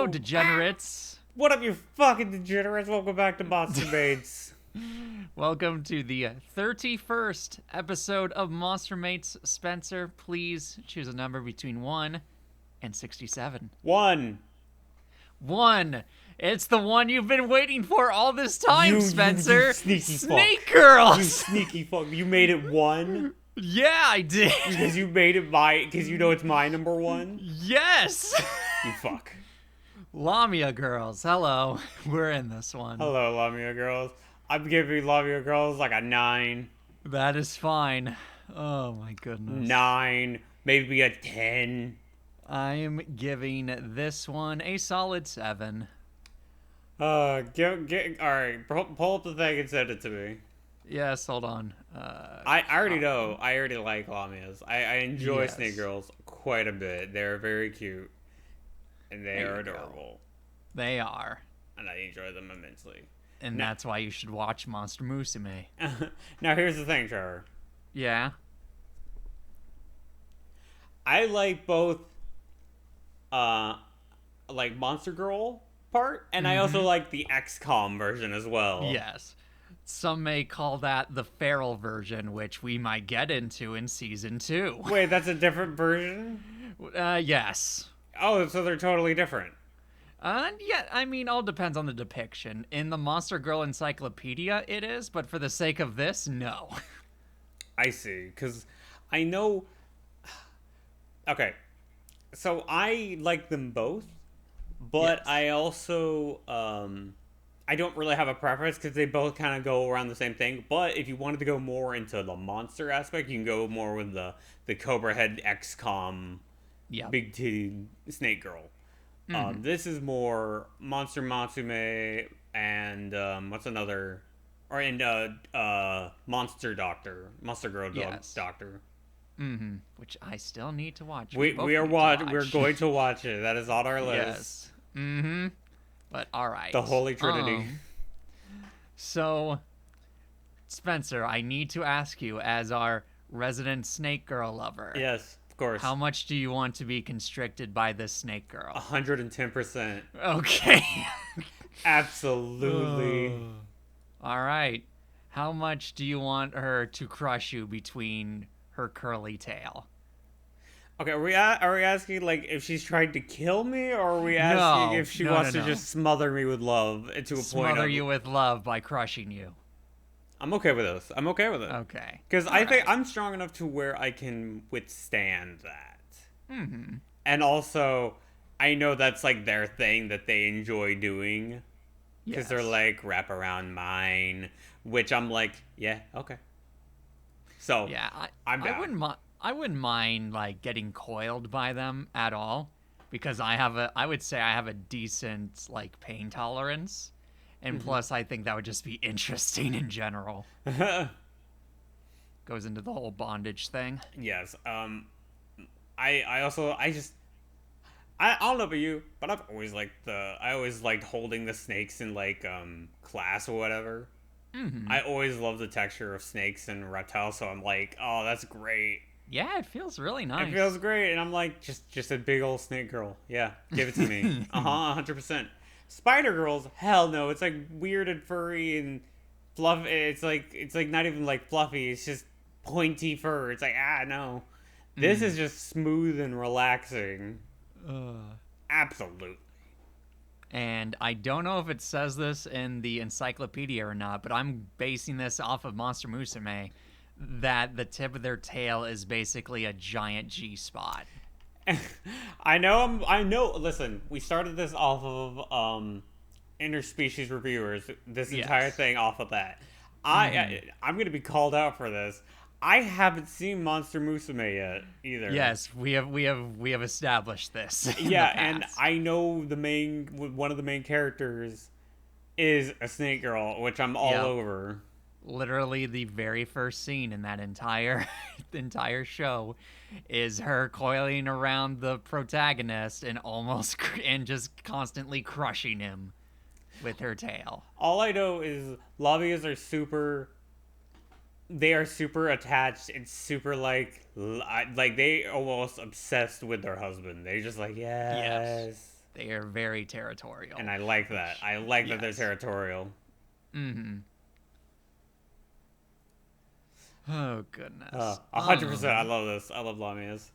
Hello, degenerates. What up, you fucking degenerates? Welcome back to Monster Mates. Welcome to the 31st episode of Monster Mates. Spencer, please choose a number between 1 and 67. 1. 1. It's the one you've been waiting for all this time, You Spencer. sneaky Snake fuck. Girls. You sneaky fuck. You made it 1? Yeah, I did. Because you made it because you know it's my number 1? Yes. You fuck. Lamia Girls, hello. We're in this one. Hello, Lamia girls. I'm giving Lamia girls like a 9. That is fine. Oh my goodness. 9. Maybe a 10. I'm giving this one a solid 7. Alright, pull up the thing and send it to me. Yes, hold on. I already know. I already like Lamias. I enjoy Yes. Snake Girls quite a bit. They're very cute. And they There are you go. adorable. They are. And I enjoy them immensely. And that's why you should watch Monster Musume. Now here's the thing, Trevor. Yeah? I like both like Monster Girl part, and I also like the XCOM version as well. Yes. Some may call that the feral version, which we might get into in season 2. Wait, that's a different version? Yes. Oh, so they're totally different. Yeah, I mean, all depends on the depiction. In the Monster Girl Encyclopedia, it is, but for the sake of this, no. I see, because I know... Okay, so I like them both, but Yes. I also... I don't really have a preference because they both kind of go around the same thing. But if you wanted to go more into the monster aspect, you can go more with the Cobra Head XCOM Yeah. Big Titty Snake Girl. This is more Monster Matsume and what's another? Or in Monster Doctor, Monster Girl Yes. Doctor. Which I still need to watch. We both are need to watch. watch. We're going to watch it. That is on our list. Yes. But all right. The Holy Trinity. So, Spencer, I need to ask you, as our resident Snake Girl lover, Yes, of course. how much do you want to be constricted by this Snake Girl? 110%. Okay. Absolutely. All right. How much do you want her to crush you between her curly tail? Okay, are we asking like if she's trying to kill me, or are we asking if she wants to no. just smother me with love to a point Smother of you with love by crushing you. I'm okay with this. I'm okay with it. Okay. Because I All think right. I'm strong enough to where I can withstand that. And also, I know that's like their thing that they enjoy doing. Because they're Yes. like, wrap around mine. Which I'm like, yeah, okay. So, Yeah, I'm I down. wouldn't mind like getting coiled by them at all, because I would say I have a decent like pain tolerance, and plus I think that would just be interesting in general. Goes into the whole bondage thing. Yes. I also I don't know about you, but I always liked holding the snakes in like class or whatever. I always love the texture of snakes and reptiles, so I'm like, oh, that's great. Yeah, it feels really nice. It feels great, and I'm like, just a big old snake girl. Yeah, give it to me. 100%. Spider girls, hell no. It's like weird and furry and fluff. It's like not even like fluffy. It's just pointy fur. It's like no. This is just smooth and relaxing. Absolutely. And I don't know if it says this in the encyclopedia or not, but I'm basing this off of Monster Musume, that the tip of their tail is basically a giant G-spot. I know. Listen, we started this off of interspecies reviewers. This entire thing off of that. I'm gonna be called out for this. I haven't seen Monster Musume yet either. Yes, we have established this. in Yeah, the and past. I know one of the main characters is a snake girl, which I'm all Yep. over. Literally the very first scene in that entire show is her coiling around the protagonist and and just constantly crushing him with her tail. All I know is Lamias are super they are super attached and super like they almost obsessed with their husband. They're just like, yes. They are very territorial. And I like that. I like that they're Yes. territorial. Mm-hmm. Oh, goodness. 100%. I love this. I love Lamias.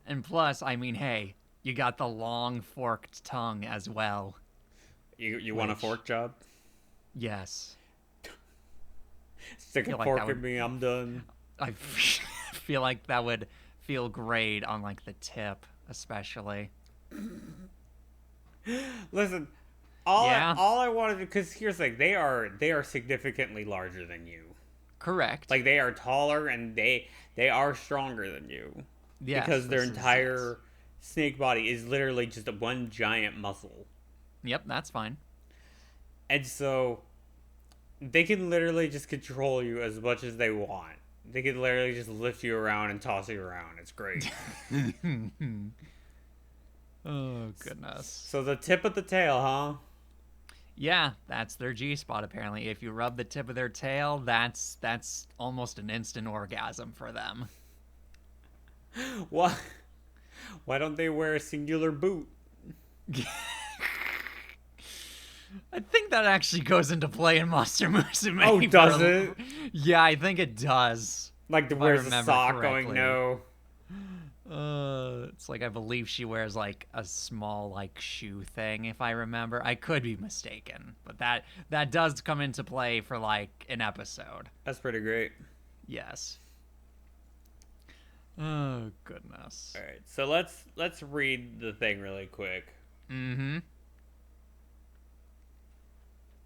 And plus, I mean, hey, you got the long forked tongue as well. You want a Which- fork job? Yes. Stick a feel like fork that in would- me. I'm done. I feel like that would feel great on, like, the tip, especially. Listen, Yeah. all I wanted to, because here's the thing, they are significantly larger than you. Correct. Like they are taller and they are stronger than you. Yes, Because their this is- entire snake body is literally just a one giant muscle. Yep, that's fine. And so they can literally just control you as much as they want. They can literally just lift you around and toss you around. It's great. Oh, goodness. So the tip of the tail, huh? Yeah, that's their G-spot, apparently. If you rub the tip of their tail, that's almost an instant orgasm for them. Why? Why don't they wear a singular boot? I think that actually goes into play in Monster Musume. Oh, does it? Yeah, I think it does. Like the I wears a remember sock correctly. going no. It's like I believe she wears like a small like shoe thing, if I remember. I could be mistaken, but that does come into play for like an episode. That's pretty great. Yes. Oh goodness. All right, so let's read the thing really quick. Mm-hmm.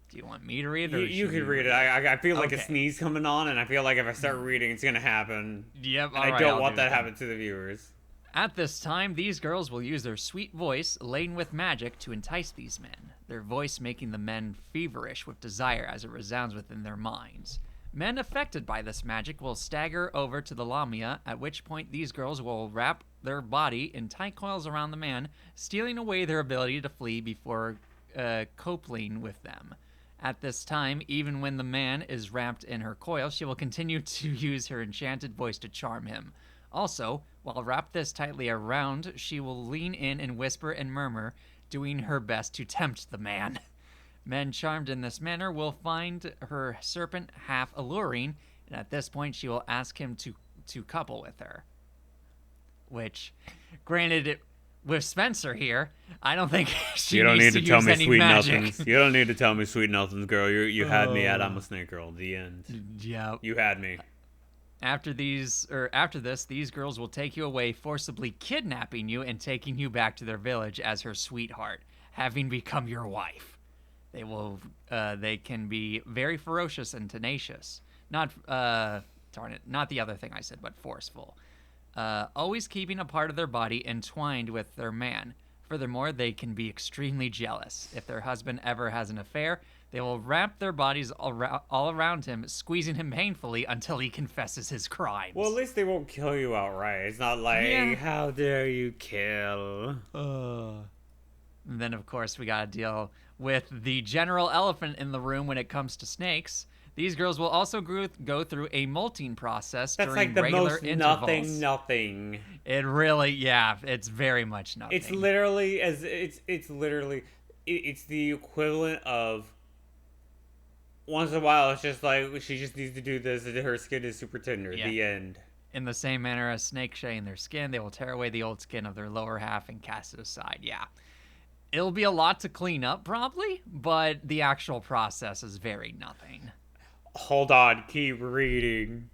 Do you want me to read it? You should can we read it. I feel like a Okay. sneeze coming on, and I feel like if I start reading, it's gonna happen. Yep. And all I right, don't I'll want do that it to then. happen to the viewers. At this time, these girls will use their sweet voice, laden with magic, to entice these men, their voice making the men feverish with desire as it resounds within their minds. Men affected by this magic will stagger over to the Lamia, at which point these girls will wrap their body in tight coils around the man, stealing away their ability to flee before coupling with them. At this time, even when the man is wrapped in her coil, she will continue to use her enchanted voice to charm him. Also, while wrapped this tightly around, she will lean in and whisper and murmur, doing her best to tempt the man. Men charmed in this manner will find her serpent half alluring, and at this point she will ask him to couple with her. Which, granted, with Spencer here, I don't think she You don't needs need to to tell use me any sweet magic. nothings. You don't need to tell me sweet nothings, girl. You had me at I'm a snake girl. The end. Yep. You had me. After this, these girls will take you away, forcibly kidnapping you and taking you back to their village as her sweetheart, having become your wife. They can be very ferocious and tenacious. Not the other thing I said, but forceful. Always keeping a part of their body entwined with their man. Furthermore, they can be extremely jealous. If their husband ever has an affair, they will wrap their bodies all around him, squeezing him painfully until he confesses his crimes. Well, at least they won't kill you outright. It's not like, Yeah. how dare you kill. And then, of course, we gotta deal with the general elephant in the room when it comes to snakes. These girls will also go through a molting process That's during like the regular most intervals. nothing. It really, yeah, it's very much nothing. It's literally it's the equivalent of once in a while it's just like she just needs to do this and her skin is super tender. Yeah. The end. In the same manner as snakes shedding their skin, they will tear away the old skin of their lower half and cast it aside. Yeah. It'll be a lot to clean up, probably, but the actual process is very nothing. Hold on, keep reading.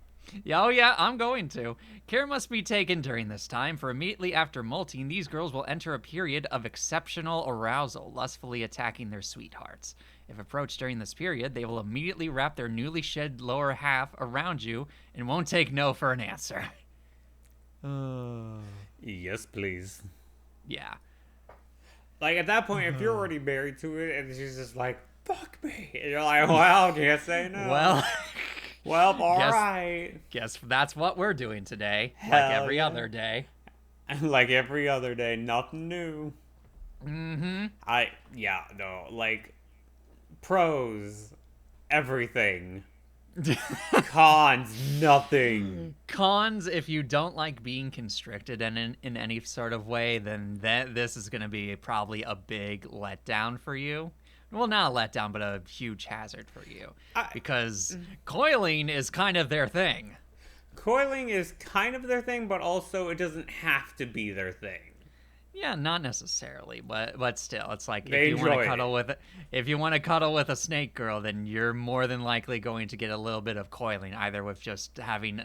Oh yeah, I'm going to. Care must be taken during this time, for immediately after molting, these girls will enter a period of exceptional arousal, lustfully attacking their sweethearts. If approached during this period, they will immediately wrap their newly shed lower half around you and won't take no for an answer. Yes, please. Yeah. Like at that point, if you're already married to it and she's just like, fuck me, and you're like, well, can't say no. Well, all Yes. right. guess that's what we're doing today, like Hell every yeah. other day. Like every other day, nothing new. Mm-hmm. Like pros, everything. Cons, nothing. Cons, if you don't like being constricted in any sort of way, then this is going to be probably a big letdown for you. Well, not a letdown, but a huge hazard for you. Because coiling is kind of their thing. Coiling is kind of their thing, but also it doesn't have to be their thing. Yeah, not necessarily, but still, it's like They if you want enjoy to cuddle with a snake girl, then you're more than likely going to get a little bit of coiling, either with just having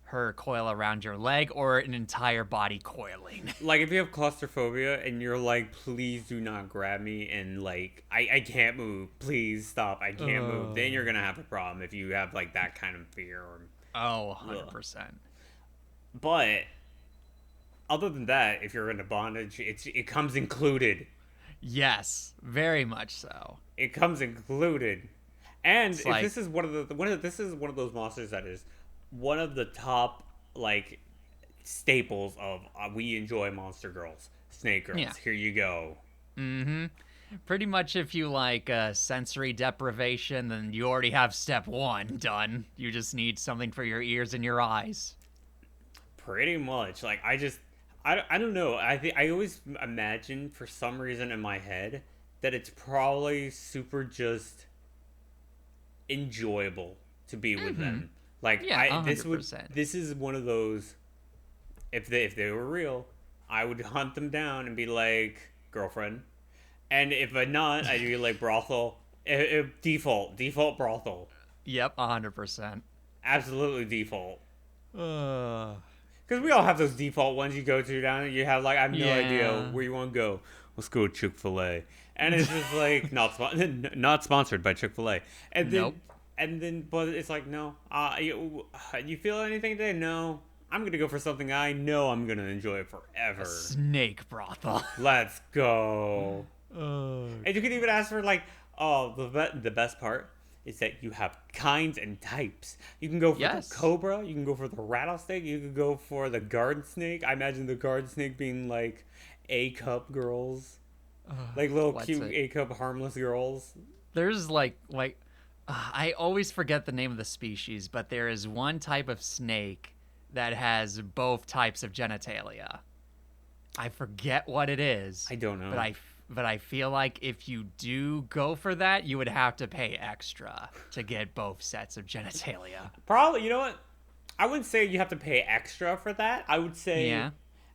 her coil around your leg or an entire body coiling. Like, if you have claustrophobia and you're like, please do not grab me, and like, I can't move, please stop, I can't move, then you're gonna have a problem if you have like that kind of fear. Oh, 100%. But other than that, if you're into bondage, it comes included. Yes, very much so. It comes included. And It's like- this is one of those monsters that is one of the top like staples of we enjoy monster girls, snake girls. Yeah. Here you go. Pretty much if you like sensory deprivation, then you already have step 1 done. You just need something for your ears and your eyes. Pretty much. Like I don't know. I always imagine for some reason in my head that it's probably super just enjoyable to be with them. Like Yeah, this 100%. this is one of those if they were real, I would hunt them down and be like, girlfriend. And if not, I'd be like brothel. Default brothel. Yep, 100%. Absolutely default. Uh, Because we all have those default ones you go to down and you have like, I have no Yeah. idea where you want to go. Let's go to Chick-fil-A. And it's just like, not sponsored by Chick-fil-A. And then, Nope. but it's like, no. You feel anything today? No. I'm going to go for something I know I'm going to enjoy forever. snake brothel. Let's go. And you can even ask for like, the best part is that you have kinds and types. You can go for Yes. the cobra, you can go for the rattlesnake, you can go for the garden snake. I imagine the garden snake being like A-cup girls. Like little what's cute it? A-cup harmless girls. There's like I always forget the name of the species, but there is one type of snake that has both types of genitalia. I forget what it is. I don't know. But I feel like if you do go for that, you would have to pay extra to get both sets of genitalia. Probably, you know what? I wouldn't say you have to pay extra for that. I would say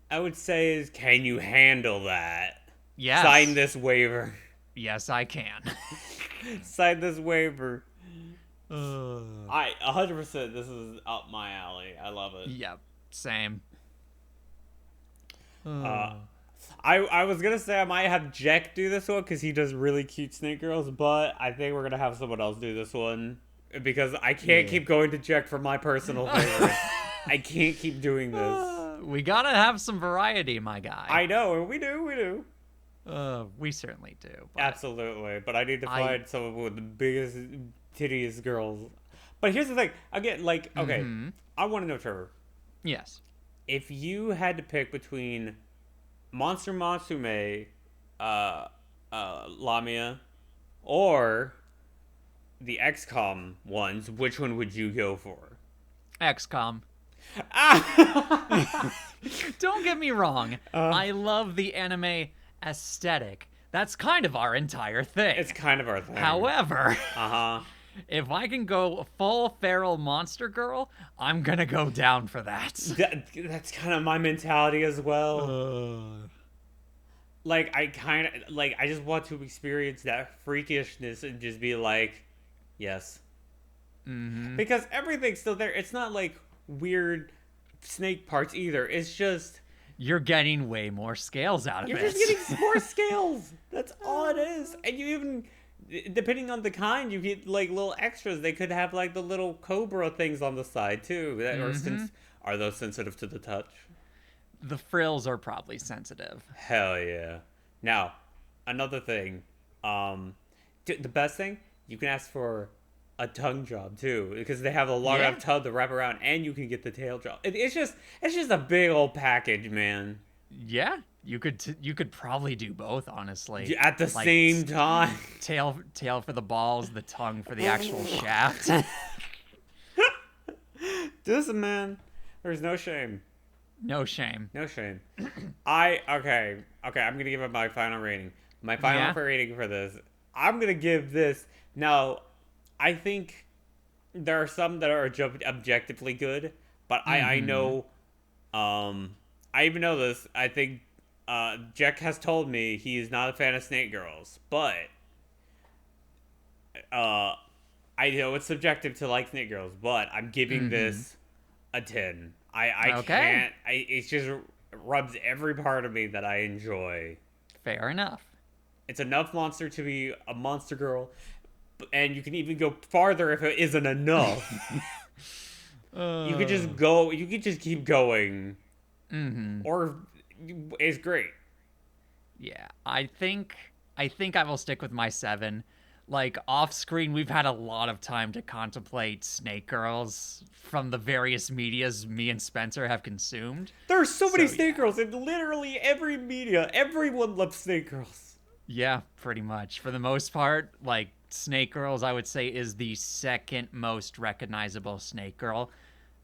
is, can you handle that? Yes. Sign this waiver. Yes, I can. Sign this waiver. 100%. This is up my alley. I love it. Yep. Same. I was gonna say I might have Jack do this one because he does really cute snake girls, but I think we're gonna have someone else do this one because I can't keep going to Jack for my personal favorite. I can't keep doing this. We gotta have some variety, my guy. I know, and we do. We certainly do. But Absolutely, but I need to find someone with the biggest, tittiest girls. But here's the thing. Again, like, okay, I want to know, Trevor, yes. if you had to pick between Monster Matsume, Lamia, or the XCOM ones, which one would you go for? XCOM. Don't get me wrong. I love the anime aesthetic. That's kind of our entire thing. It's kind of our thing. However, Uh-huh. if I can go full feral monster girl, I'm gonna go down for that. That's kind of my mentality as well. Like, I just want to experience that freakishness and just be like, yes. Because everything's still there. It's not like weird snake parts either. It's just... You're getting way more scales out of You're it. just getting more scales. That's all it is. And you even... Depending on the kind, you get like little extras. They could have like the little cobra things on the side too. Are those sensitive to the touch? The frills are probably sensitive. Hell yeah. Now, another thing. The best thing, you can ask for a tongue job too, because they have a long enough tongue to wrap around, and you can get the tail job. It's just a big old package, man. Yeah, you could probably do both, honestly. At the same time. Tail for the balls, the tongue for the actual shaft. Listen, man, there's no shame. No shame. No shame. Okay. I'm gonna give it my final rating. My final Yeah? rating for this. I'm gonna give this. Now, I think there are some that are objectively good, but I know, I even know this. I think Jack has told me he is not a fan of Snake Girls, but I know it's subjective to like Snake Girls, but I'm giving this a 10. I Okay. can't. It's just rubs every part of me that I enjoy. Fair enough. It's enough monster to be a monster girl, and you can even go farther if it isn't enough. You could just go. You could just keep going, or it's great. Yeah, I think I will stick with my 7. Like off screen, we've had a lot of time to contemplate Snake Girls from the various medias me and Spencer have consumed. There are so many So, Snake yeah. Girls in literally every media. Everyone loves Snake Girls. Yeah, pretty much. For the most part, like Snake Girls, I would say is the second most recognizable Snake Girl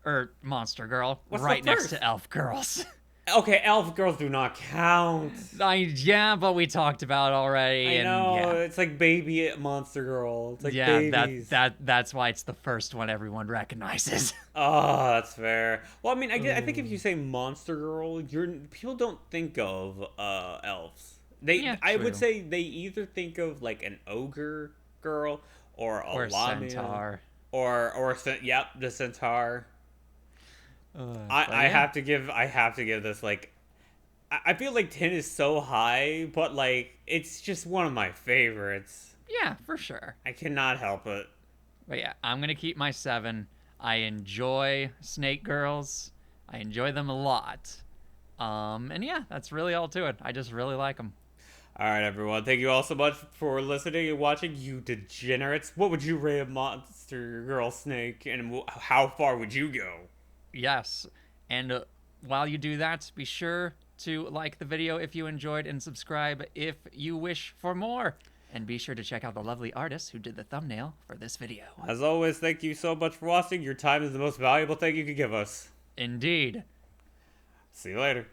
or Monster Girl, What's the right next first? to Elf Girls. Okay, Elf Girls do not count. Yeah, but we talked about already. I and know yeah. it's like baby monster girl. It's like Yeah, babies. that's why it's the first one everyone recognizes. Oh, that's fair. Well, I mean, I think if you say monster girl, people don't think of elves. Yeah, I true. would say they either think of like an ogre girl or a Or lamia Centaur. yep, the centaur. But I yeah. have to give this like I feel like 10 is so high, but like it's just one of my favorites. Yeah, for sure. I cannot help it. But yeah, I'm gonna keep my 7. I enjoy Snake Girls. I enjoy them a lot. And yeah, that's really all to it. I just really like them. All right, everyone. Thank you all so much for listening and watching. You degenerates. What would you rate a monster girl snake, and how far would you go? Yes, and while you do that, be sure to like the video if you enjoyed and subscribe if you wish for more. And be sure to check out the lovely artist who did the thumbnail for this video. As always, thank you so much for watching. Your time is the most valuable thing you could give us. Indeed. See you later.